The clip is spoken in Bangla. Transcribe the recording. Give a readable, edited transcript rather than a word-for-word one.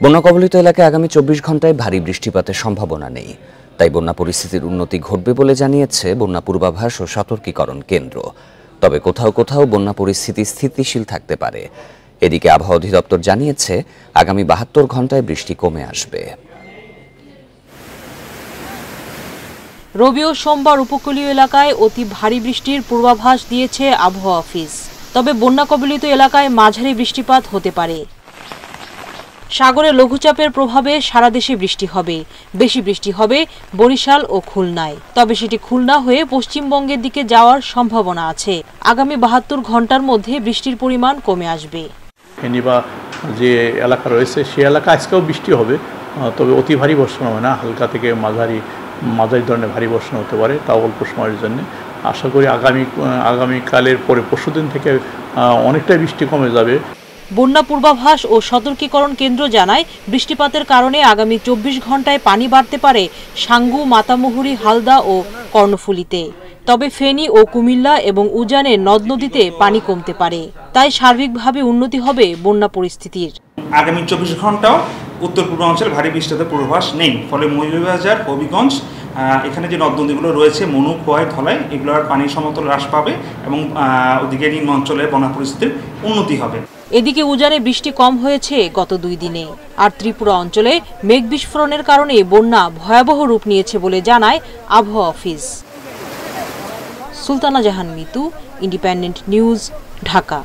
বন্যা কবলিত এলাকায় আগামী 24 ঘন্টায় ভারী বৃষ্টিপাতের সম্ভাবনা নেই। তাই বন্যা পরিস্থিতির উন্নতি ঘটবে বলে জানিয়েছে বন্যা পূর্বাভাস ও সতর্কীকরণ কেন্দ্র। তবে কোথাও কোথাও বন্যা পরিস্থিতি স্থিতিশীল থাকতে পারে। এদিকে আবহাওয়া অধিদপ্তর জানিয়েছে আগামী 72 ঘন্টায় বৃষ্টি কমে আসবে। রবি ও সোমবার উপকূলীয় এলাকায় অতি ভারী বৃষ্টির পূর্বাভাস দিয়েছে আবহাওয়া অফিস। তবে বন্যা কবলিত এলাকায় মাঝারি বৃষ্টিপাত হতে পারে। সাগরে লঘুচাপের প্রভাবে সারা দেশে বৃষ্টি হবে। বেশি বৃষ্টি হবে বরিশাল ও খুলনায়। তবে সেটি খুলনা হয়ে পশ্চিমবঙ্গের দিকে যাওয়ার সম্ভাবনা আছে। আগামী 72 ঘন্টার মধ্যে বৃষ্টির পরিমাণ কমে আসবে। ফেনী বা যে এলাকা রয়েছে সেই এলাকা আজকেও বৃষ্টি হবে, তবে অতি ভারী বর্ষণ হবে না, হালকা থেকে মাঝারি ধরনের ভারী বর্ষণ হতে পারে, তাও অল্প সময়ের জন্য। আশা করি আগামীকালের পরে পরশুদিন থেকে অনেকটাই বৃষ্টি কমে যাবে। বন্যা পূর্বাভাস ও সতর্কীকরণ কেন্দ্র জানায় বৃষ্টিপাতের কারণে আগামী 24 ঘন্টায় পানি বাড়তে পারে সাঙ্গু, মাতামুহুরী, হালদা ও কর্ণফুলীতে। তবে ফেনী ও কুমিল্লা এবং উজানের নদ নদীতে পানি কমতে পারে। তাই সার্বিকভাবে উন্নতি হবে বন্যা পরিস্থিতির। আগামী 24 ঘন্টাও উত্তর পূর্বাঞ্চলে ভারী বৃষ্টিপাতের পূর্বাভাস নেই। ফলে মৌলভীবাজার, হবিগঞ্জ এখানে যে নদ নদীগুলো রয়েছে মনু, খোয়াই, ধলাই, এগুলোর পানির সমতল হ্রাস পাবে এবং ওদিকে নিম্ন অঞ্চলে বন্যা পরিস্থিতির উন্নতি হবে। এদিকে উজানে বৃষ্টি কম হয়েছে গত 2 দিনে। আর ত্রিপুরা অঞ্চলে মেঘ বিস্ফোরণের কারণে বন্যা ভয়াবহ রূপ নিয়েছে বলে জানায় আবহাওয়া অফিস। সুলতানা জাহান মিতু, ইন্ডিপেন্ডেন্ট নিউজ, ঢাকা।